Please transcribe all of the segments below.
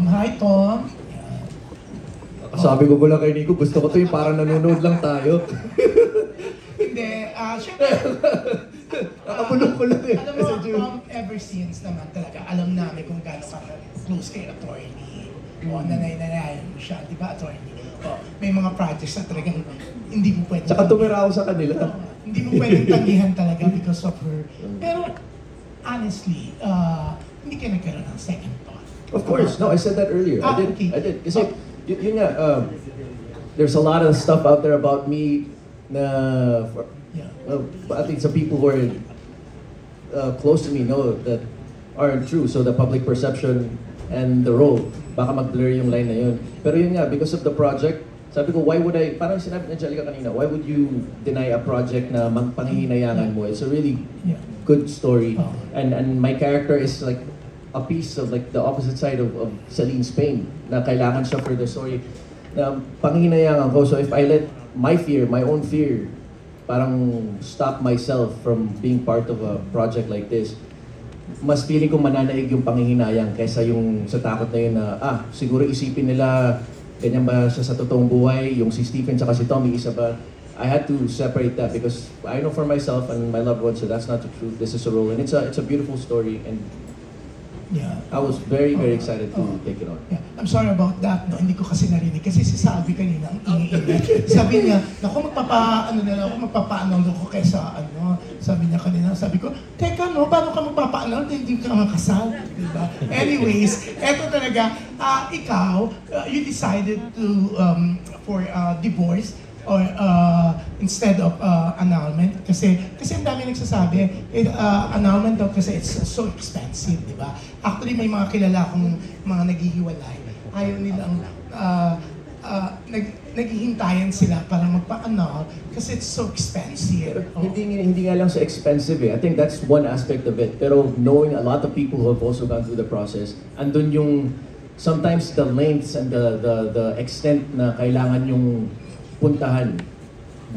Hi, Tom. Sabi ko lang kay Nico, gusto ko to yung parang nanonood lang tayo. Hindi, syempre, nakabulong ko lang eh. alam mo, Tom, ever since naman talaga, alam namin kung gaano ka close kay attorney. O, nanay-nanayan mo siya, di ba, attorney? O, may mga projects na talagang hindi mo pwedeng... Tsaka tumira ako sa kanila. Hindi mo pwedeng tanggihan talaga because of her. Pero, honestly, hindi ka nagkaroon ng second thought. Of course, no, I said that earlier. I did. Okay. I did. Kasi, yun nga, there's a lot of stuff out there about me na, at least some people who are close to me know that aren't true. So the public perception and the role, baka mag-blur yung line na yun. Pero yun nga, because of the project, sabi ko, why would I, parang sinabi ni Angelica kanina, why would you deny a project na pangihinayangan mo? It's a really good story. And my character is like a piece of like the opposite side of Celine's pain na kailangan siya for the story na pangihinayangan ko. So if I let my fear, my own fear, parang stop myself from being part of a project like this, mas feeling ko mananaig yung panghihinayang kaysa yung sa takot na yun na, siguro isipin nila, ganyan ba siya sa totoong buhay, yung si Stephen tsaka si Tommy, isa ba? I had to separate that because I know for myself and my loved ones that that's not the truth, this is a role, and it's a beautiful story, and I was very, very excited to take it on. I'm sorry about that, no? Hindi ko kasi narinig. Kasi si Salvi kanina, ang ingay-ingay. Sabi niya, naku, magpapaano ko kaysa ano. Sabi niya kanina, sabi ko, teka no, paano ka magpapaano? Hindi ka makasal, diba? Anyways, eto talaga, ikaw, you decided to, for divorce, or instead of annulment kasi ang dami nagsasabi annulment daw kasi it's so expensive, di ba? Actually may mga kilala akong mga naghihiwalay, ayaw nilang naghihintayan sila para magpa-annul kasi it's so expensive. Hindi nga lang so expensive eh. I think that's one aspect of it. Pero knowing a lot of people who have also gone through the process, andun yung sometimes the lengths and the extent na kailangan yung puntahan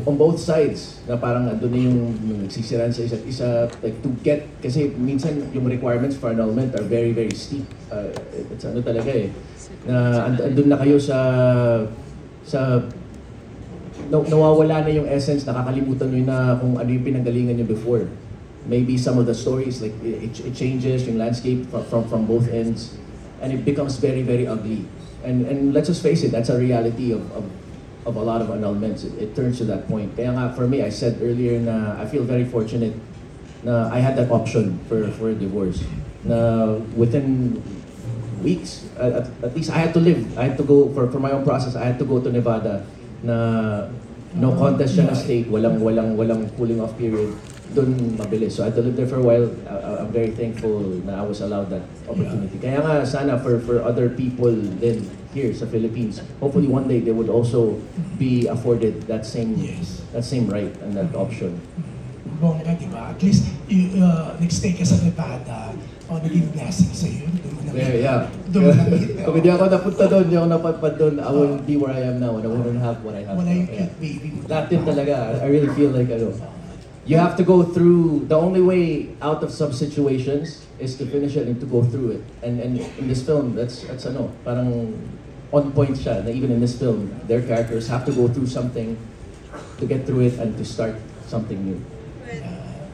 on both sides na parang andun na yung nagsisiran sa isa't isa, like to get, kasi minsan yung requirements for annulment are very, very steep. It's ano talaga eh, na andun na kayo sa nawawala na yung essence, nakakalimutan nyo na kung ano yung pinanggalingan nyo before. Maybe some of the stories, like it changes yung landscape from both ends, and it becomes very, very ugly. And let's just face it, that's a reality of a lot of annulments. It turns to that point. Kaya nga, for me, I said earlier na I feel very fortunate na I had that option for a divorce. Na within weeks, at least I had to live. I had to go, for my own process, I had to go to Nevada na no contest siya na state, walang cooling off period. Doon mabilis. So I had to live there for a while. I'm very thankful na I was allowed that opportunity. Kaya nga, sana for other people din here sa Philippines, hopefully one day they would also be afforded that same right and that option. Bongga, di ba? At least, nag-stay ka sa Nevada, naging blessing sa iyo. Kung hindi ako napunta doon, hindi ako napadpad doon, I wouldn't be where I am now and I wouldn't have what I have. Wala yung cute baby mo. That din talaga. I really feel like, you have to go through, the only way out of some situations is to finish it and to go through it. And in this film, that's parang on point siya, na even in this film, their characters have to go through something to get through it and to start something new.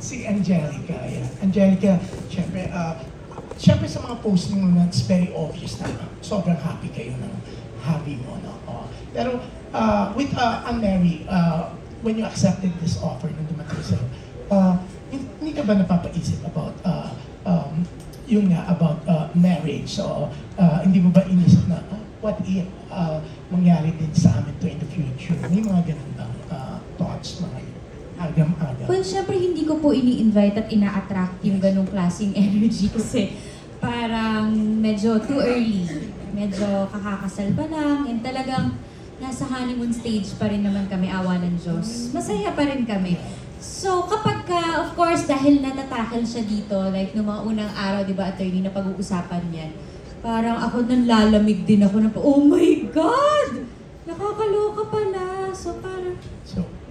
Si Angelica, Angelica, syempre sa mga post mo na, it's very obvious na sobrang happy kayo ng hobby mo, no? Pero with Anne-Marie, when you accepted this offer nung dumating sa'yo, hindi ka ba napapaisip about about marriage? So, hindi mo ba inisip na, what if mangyari din sa amin to in the future? May mga ganun bang thoughts, mga agam-agam? Well, syempre hindi ko po ini-invite at ina-attract yung ganung klaseng energy kasi parang medyo too early. Medyo kakakasal pa lang and talagang nasa honeymoon stage pa rin naman kami, awa ng Diyos. Masaya pa rin kami. So kapag of course, dahil natatakel siya dito, like noong mga unang araw, di ba, attorney, na pag-uusapan niyan, parang ako nanlalamig din ako na, oh my God! Nakakaloka pala. So parang,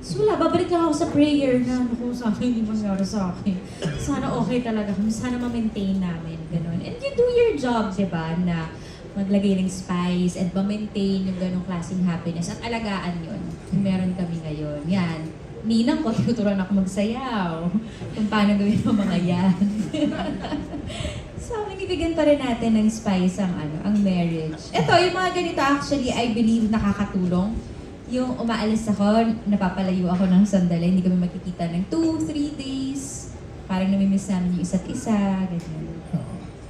So wala, babalik lang ako sa prayer na, naku, sana hindi mangyari sa akin. Sana okay talaga kami, sana ma-maintain namin, gano'n. And you do your job, di ba, na maglagay ng spice and ma-maintain yung ganong klaseng happiness at alagaan yun. Kung meron kami ngayon. Yan. Ninang ko, tinuturuan ako magsayaw. Kung paano gawin ang mga yan. So, binibigyan pa rin natin ng spice ang marriage. Ito, yung mga ganito actually, I believe nakakatulong. Yung umaalis ako, napapalayo ako ng sandali, hindi kami magkikita ng 2-3 days. Parang namimiss namin yung isa't isa, ganyan.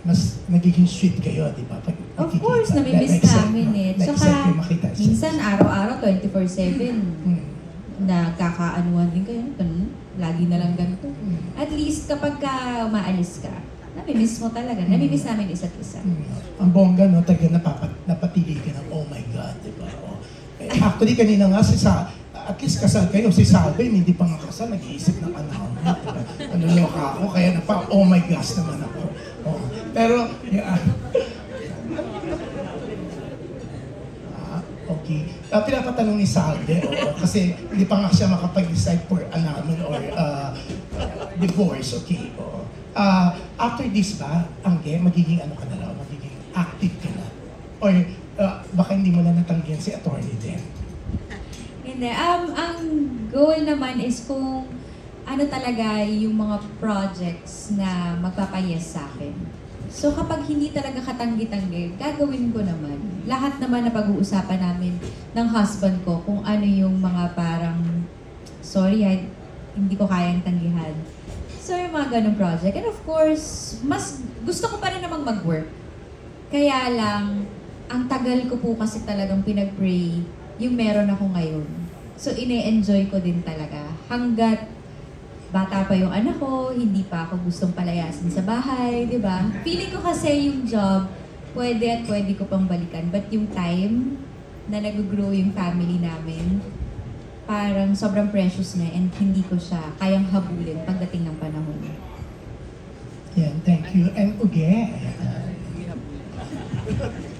Mas nagiging sweet kayo, di ba? Pag Of course, namimiss namin eh. Tsaka, minsan araw-araw, 24/7, nagkakaanuhan din kayo. Lagi na lang ganito. At least kapag ka umaalis ka, namimiss mo talaga. Namimiss namin isa't isa. Ang bongga, no? Talaga napatili ka ng, oh my God, di ba? Actually, kanina nga at least kasal kayo, si Salve, hindi pa nga kasal, nag-iisip ng anak niya. Ano loka ako, kaya oh my gosh naman ako. Oh. Pero, okay. Pinapatanong ni Salve, kasi hindi pa nga siya makapag-decide for annulment or divorce, okay. After this ba, Angge, magiging ano ka na lang, magiging active ka na? Or baka hindi mo na natanggihan si attorney din? Hindi. Ang goal naman is kung ano talaga yung mga projects na magpapayes sa akin. So kapag hindi talaga katanggi-tanggi, gagawin ko naman. Lahat naman na pag-uusapan namin ng husband ko kung ano yung mga parang, sorry, hindi ko kayang tanggihan. So yung mga ganong project. And of course, mas gusto ko pa rin namang mag-work. Kaya lang, ang tagal ko po kasi talagang pinag-pray yung meron ako ngayon. So, ine-enjoy ko din talaga. Hanggat bata pa yung anak ko, hindi pa ako gustong palayasin sa bahay, di ba? Feeling ko kasi yung job, pwede at pwede ko pang balikan. But yung time na nag-grow yung family namin, parang sobrang precious na and hindi ko siya kayang habulin pagdating ng panahon. Yeah, thank you. And Uge,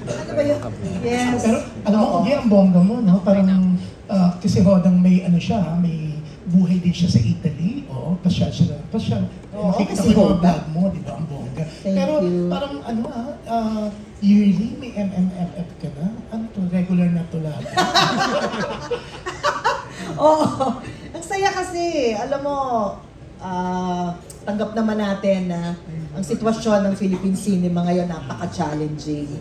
ano ba yun? Yes. pero alam mo, Uge, ang bongga mo, no? Parang, kasi Rodang may ano siya, may buhay din siya sa Italy. Oo, pasyal siya. Nakikita ko yung mga vlog mo, di ba? Ang bongga. Pero you. parang ano yearly may MMFF ka na? Ano to? Regular na to lahat. Oo. Ang saya kasi, alam mo, tanggap naman natin na ang sitwasyon ng Philippine cinema ngayon napaka-challenging.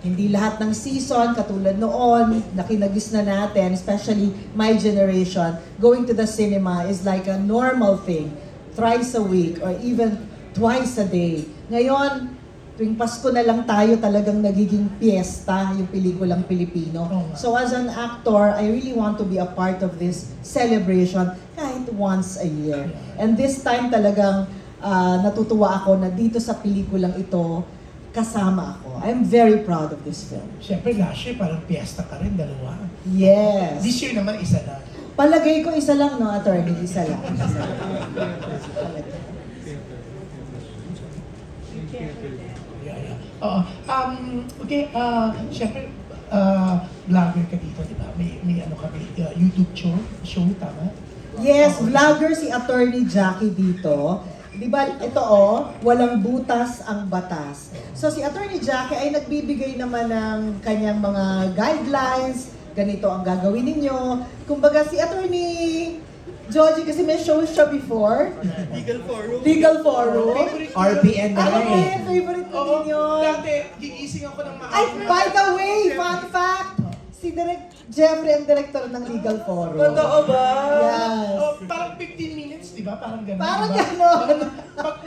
Hindi lahat ng season, katulad noon, nakinagis na natin, especially my generation, going to the cinema is like a normal thing. Thrice a week or even twice a day. Ngayon, tuwing Pasko na lang tayo talagang nagiging piyesta yung pelikulang Pilipino. So as an actor, I really want to be a part of this celebration kahit once a year. And this time talagang natutuwa ako na dito sa pelikulang ito, kasama ako. I'm very proud of this film. Siyempre, last year parang piyesta ka rin, dalawa. Yes. This year naman, isa lang. Palagay ko isa lang, no, attorney? Isa lang. Oo. Okay, siyempre, vlogger ka dito, di ba? May ano kami, YouTube show, tama? Yes, vlogger si Attorney Jackie dito. Di ba, ito walang butas ang batas. So si Attorney Jackie ay nagbibigay naman ng kanyang mga guidelines, ganito ang gagawin ninyo. Kumbaga si Attorney Joji kasi may show siya before. Legal Forum. RPN na Favorite ko din yun. Dati, gigising ako ng Ay, by the way, fun fact, si Direk Jeffrey ang director ng Legal Forum. Totoo ba? Yes. Parang 15 minutes, di ba? Parang gano'n. Parang diba? gano'n.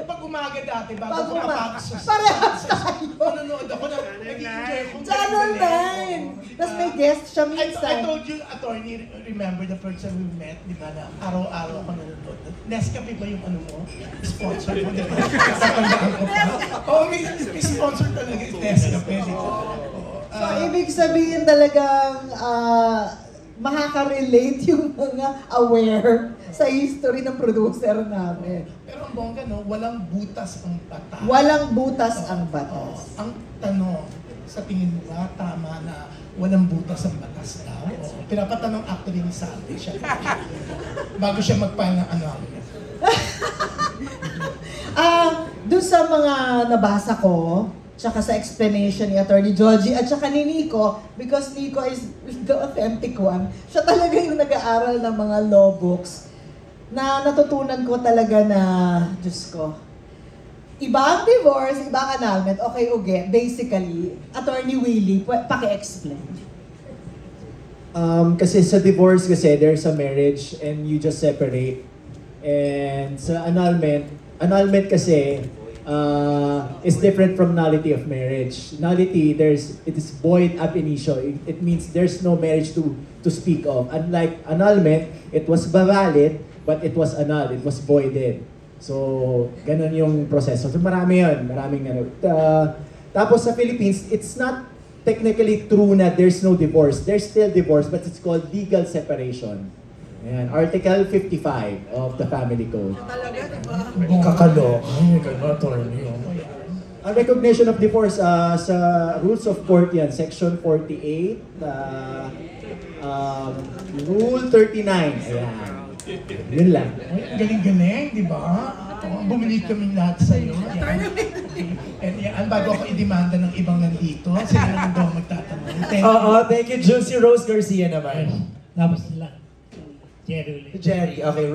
Pag umaga dati, bago Pag ko umaga. kapatid Parehas tayo. Nanonood ako na nag-enjoy akong Channel galing-galing. 9. Diba? Tapos may guest siya I minsan. told you, attorney, remember the first time we met, di ba, na araw-araw ako nanonood. Nescafe ba yung ano mo? Sponsor mo, di ba? Katandaan ko pa. Oo, may sponsor talaga yung Nescafe, di ba? So, ibig sabihin talagang makaka-relate yung mga aware sa history ng producer namin. Pero ang bongga, no, walang butas ang batas. Walang butas ang batas. Ang tanong, sa tingin mo ba tama na walang butas ang batas daw? O, pinapatanong actually ni Salvi siya. Bago siya magpahal ng ano. Doon sa mga nabasa ko, tsaka sa explanation ni Attorney Joji at tsaka ni Nico, because Nico is the authentic one, siya talaga yung nag-aaral ng mga law books na natutunan ko talaga na, Diyos ko, iba ang divorce, iba ang annulment, okay, uge, basically, Attorney Willie, paki-explain. Kasi sa divorce kasi, there's a marriage and you just separate. And sa annulment kasi, is different from nullity of marriage. Nullity, it is void ab initio. It means there's no marriage to speak of. Unlike annulment, it was valid, but it was annulled, it was voided. So, ganun yung proseso. So, marami yun. Maraming ano. Tapos sa Philippines, it's not technically true na there's no divorce. There's still divorce, but it's called legal separation. Ayan, Article 55 of the Family Code. Kakalo. Ay, gano'n, attorney. Ang recognition of divorce sa Rules of Court yan, Section 48, Rule 39. Ayan. Yun lang. Ay, galing-galing, di ba? Bumili kaming lahat sa'yo. And yan, bago ako idemanda ng ibang nandito, sila naman daw magtatanong. Oo, thank you, June. Si Rose Garcia naman. Tapos sila. Jerry ulit. Jerry, okay.